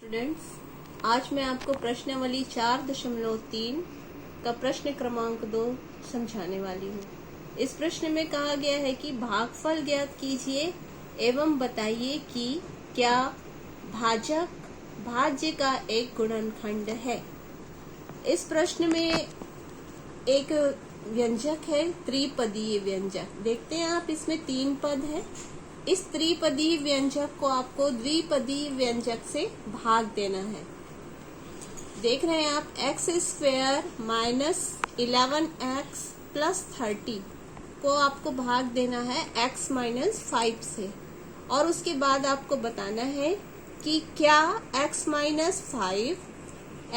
Students, आज मैं आपको प्रश्नावली 4.3 का प्रश्न क्रमांक 2 समझाने वाली हूँ। इस प्रश्न में कहा गया है कि भागफल ज्ञात कीजिए एवं बताइए कि क्या भाजक भाज्य का एक गुणनखंड है। इस प्रश्न में एक व्यंजक है, त्रिपदीय व्यंजक। देखते हैं आप, इसमें 3 पद है। इस त्रिपदीय व्यंजक को आपको द्विपदीय व्यंजक से भाग देना है। देख रहे हैं आप, x² माइनस 11x प्लस 30 को आपको भाग देना है x माइनस 5 से, और उसके बाद आपको बताना है कि क्या x minus 5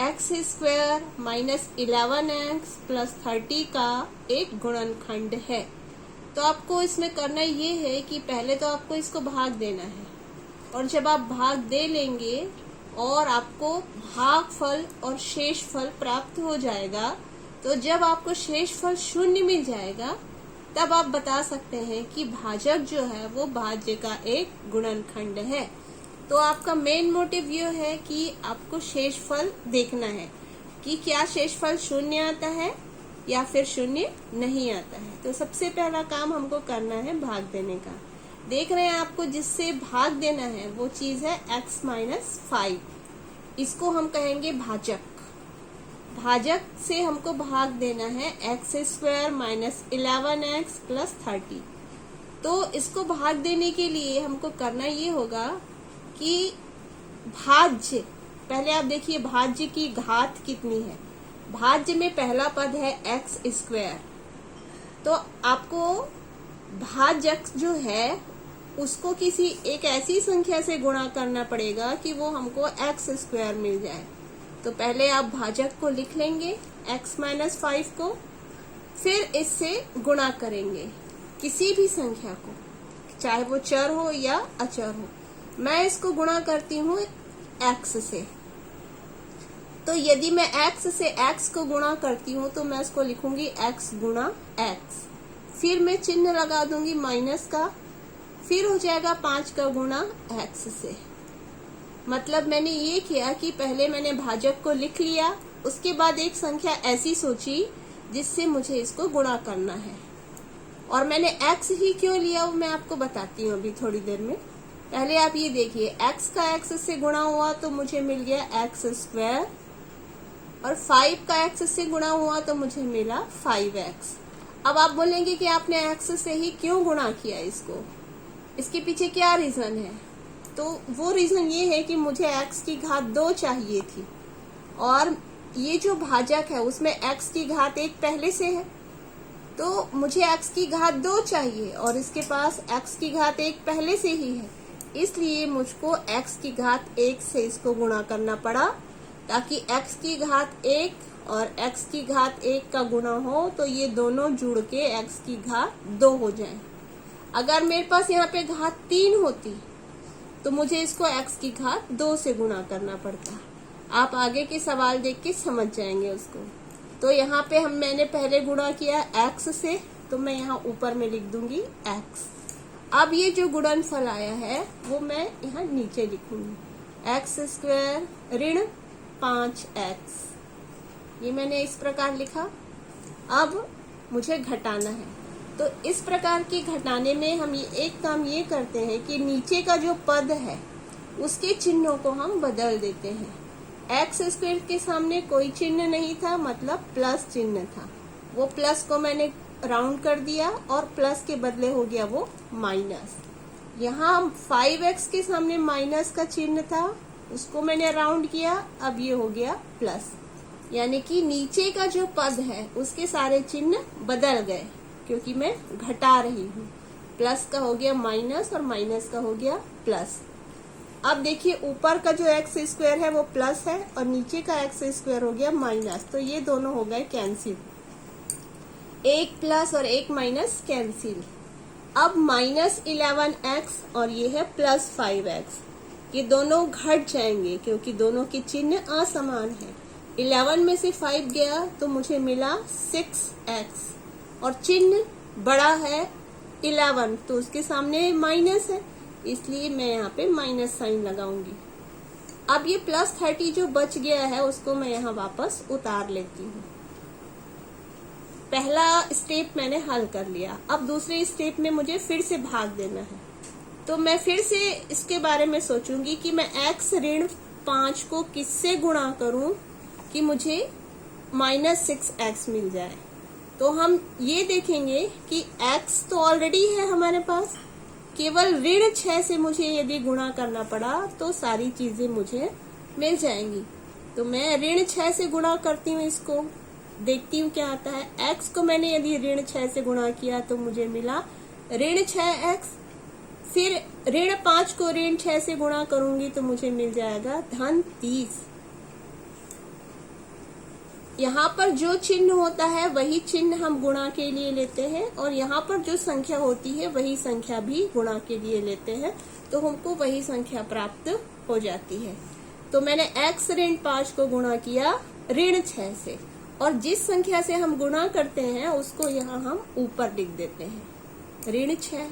x² minus 11x plus 30 का एक गुणनखंड है। तो आपको इसमें करना ये है कि पहले तो आपको इसको भाग देना है, और जब आप भाग दे लेंगे और आपको भागफल और शेषफल प्राप्त हो जाएगा, तो जब आपको शेषफल 0 मिल जाएगा तब आप बता सकते हैं कि भाजक जो है वो भाज्य का एक गुणनखंड है। तो आपका मेन मोटिव ये है कि आपको शेषफल देखना है कि क्या शेषफल 0 आता है या फिर 0 नहीं आता है। तो सबसे पहला काम हमको करना है भाग देने का। देख रहे हैं आपको, जिससे भाग देना है वो चीज है x माइनस 5। इसको हम कहेंगे भाजक। भाजक से हमको भाग देना है x² माइनस 11x प्लस 30। तो इसको भाग देने के लिए हमको करना ये होगा कि भाज्य, पहले आप देखिए भाज्य की घात कितनी है। भाज्य में पहला पद है x², तो आपको भाजक जो है उसको किसी एक ऐसी संख्या से गुणा करना पड़ेगा कि वो हमको x² मिल जाए। तो पहले आप भाजक को लिख लेंगे x माइनस 5 को, फिर इससे गुणा करेंगे किसी भी संख्या को, चाहे वो चर हो या अचर हो। मैं इसको गुणा करती हूँ x से। तो यदि मैं x से x को गुणा करती हूँ तो मैं इसको लिखूंगी x गुणा x, फिर मैं चिन्ह लगा दूंगी माइनस का, फिर हो जाएगा 5 का गुणा x से। मतलब मैंने ये किया कि पहले मैंने भाजक को लिख लिया, उसके बाद एक संख्या ऐसी सोची जिससे मुझे इसको गुणा करना है। और मैंने x ही क्यों लिया वो मैं आपको बताती हूँ अभी थोड़ी देर में। पहले आप ये देखिए, x का x से गुणा हुआ तो मुझे मिल गया x², और 5 का x से गुणा हुआ तो मुझे मिला 5x। अब आप बोलेंगे कि आपने x से ही क्यों गुणा किया इसको, इसके पीछे क्या रीजन है। तो वो रीजन ये है कि मुझे x की घात 2 चाहिए थी, और ये जो भाजक है उसमें x की घात 1 पहले से है, तो मुझे x की घात 2 चाहिए और इसके पास x की घात 1 पहले से ही है। इसलिए मुझको x की घात 1 से इसको गुणा करना पड़ा, ताकि x की घात 1 और x की घात 1 का गुणा हो तो ये दोनों जुड़ के x की घात 2 हो जाए। अगर मेरे पास यहाँ पे घात 3 होती तो मुझे इसको x की घात 2 से गुणा करना पड़ता। आप आगे के सवाल देख के समझ जाएंगे उसको। तो यहाँ पे मैंने पहले गुणा किया x से, तो मैं यहाँ ऊपर में लिख दूंगी x। अब ये जो गुणनफल आया है वो मैं यहाँ नीचे लिखूंगी, x² ऋण 5x। ये मैंने इस प्रकार लिखा। अब मुझे घटाना है, तो इस प्रकार के घटाने में हम एक काम ये करते हैं कि नीचे का जो पद है उसके चिन्हों को हम बदल देते हैं। x² के सामने कोई चिन्ह नहीं था, मतलब प्लस चिन्ह था। वो प्लस को मैंने राउंड कर दिया और प्लस के बदले हो गया वो माइनस। यहाँ 5x के सामने माइनस का चिन्ह था, उसको मैंने राउंड किया, अब ये हो गया प्लस। यानी कि नीचे का जो पद है उसके सारे चिन्ह बदल गए, क्योंकि मैं घटा रही हूँ। प्लस का हो गया माइनस और माइनस का हो गया प्लस। अब देखिए, ऊपर का जो x² है वो प्लस है और नीचे का x² हो गया माइनस, तो ये दोनों हो गए कैंसिल। एक प्लस और एक माइनस कैंसिल। अब माइनस 11x और ये है प्लस 5x, ये दोनों घट जाएंगे क्योंकि दोनों के चिन्ह असमान है। 11 में से 5 गया तो मुझे मिला 6x, और चिन्ह बड़ा है 11 तो उसके सामने माइनस है, इसलिए मैं यहाँ पे माइनस साइन लगाऊंगी। अब ये +30 जो बच गया है उसको मैं यहाँ वापस उतार लेती हूँ। पहला स्टेप मैंने हल कर लिया। अब दूसरे स्टेप में मुझे फिर से भाग देना है, तो मैं फिर से इसके बारे में सोचूंगी कि मैं x ऋण 5 को किससे गुणा करूं कि मुझे -6x मिल जाए। तो हम ये देखेंगे कि x तो ऑलरेडी है हमारे पास, केवल ऋण 6 से मुझे यदि गुणा करना पड़ा तो सारी चीजें मुझे मिल जाएंगी। तो मैं ऋण 6 से गुणा करती हूँ, इसको देखती हूँ क्या आता है। x को मैंने यदि ऋण 6 से गुणा किया तो मुझे मिला ऋण 6x। फिर ऋण 5 को ऋण 6 से गुणा करूंगी तो मुझे मिल जाएगा धन 30। यहाँ पर जो चिन्ह होता है वही चिन्ह हम गुणा के लिए लेते हैं, और यहाँ पर जो संख्या होती है वही संख्या भी गुणा के लिए लेते हैं, तो हमको वही संख्या प्राप्त हो जाती है। तो मैंने x ऋण 5 को गुणा किया ऋण 6 से, और जिस संख्या से हम गुणा करते हैं उसको यहाँ हम ऊपर लिख देते हैं ऋण 6,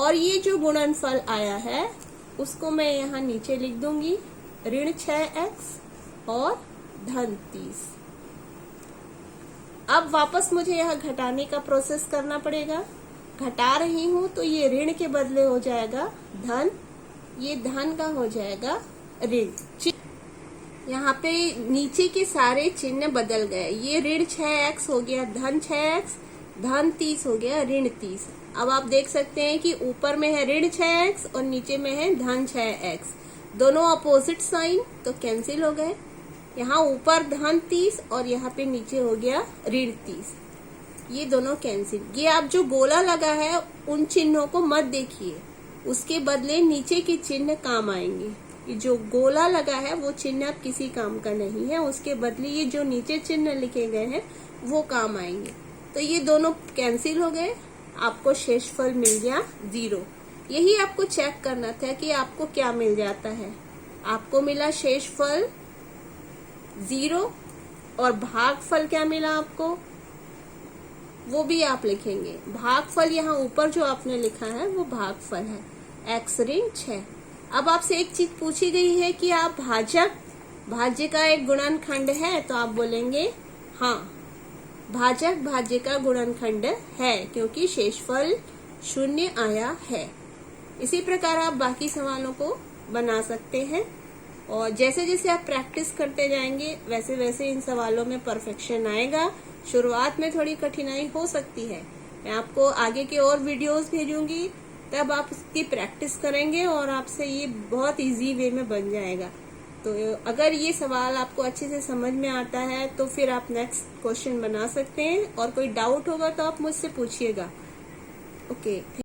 और ये जो गुणनफल आया है उसको मैं यहाँ नीचे लिख दूंगी ऋण 6x और धन 30। अब वापस मुझे यहाँ घटाने का प्रोसेस करना पड़ेगा। घटा रही हूँ तो ये ऋण के बदले हो जाएगा धन, ये धन का हो जाएगा ऋण। यहाँ पे नीचे के सारे चिन्ह बदल गए। ये ऋण 6x हो गया धन 6x, धन 30 हो गया ऋण 30। अब आप देख सकते हैं कि ऊपर में है ऋण 6x और नीचे में है धन 6x, दोनों अपोजिट साइन, तो कैंसिल हो गए। यहाँ ऊपर धन 30 और यहाँ पे नीचे हो गया ऋण 30, ये दोनों कैंसिल। ये आप जो गोला लगा है उन चिन्हों को मत देखिए, उसके बदले नीचे के चिन्ह काम आएंगे। ये जो गोला लगा है वो चिन्ह अब किसी काम का नहीं है, उसके बदले ये जो नीचे चिन्ह लिखे गए हैं वो काम आएंगे। तो ये दोनों कैंसिल हो गए, आपको शेषफल मिल गया 0। यही आपको चेक करना था कि आपको क्या मिल जाता है। आपको मिला शेषफल 0, और भागफल क्या मिला आपको वो भी आप लिखेंगे। भागफल यहाँ ऊपर जो आपने लिखा है वो भागफल है x ऋण 6। अब आपसे एक चीज पूछी गई है कि आप भाज्य का एक गुणनखंड है, तो आप बोलेंगे हाँ, भाजक भाज्य का गुणनखंड है, क्योंकि शेषफल 0 आया है। इसी प्रकार आप बाकी सवालों को बना सकते हैं, और जैसे जैसे आप प्रैक्टिस करते जाएंगे वैसे वैसे इन सवालों में परफेक्शन आएगा। शुरुआत में थोड़ी कठिनाई हो सकती है, मैं आपको आगे के और वीडियोस भेजूंगी, तब आप इसकी प्रैक्टिस करेंगे और आपसे ये बहुत इजी वे में बन जाएगा। तो अगर ये सवाल आपको अच्छे से समझ में आता है तो फिर आप नेक्स्ट क्वेश्चन बना सकते हैं, और कोई डाउट होगा तो आप मुझसे पूछिएगा। ओके।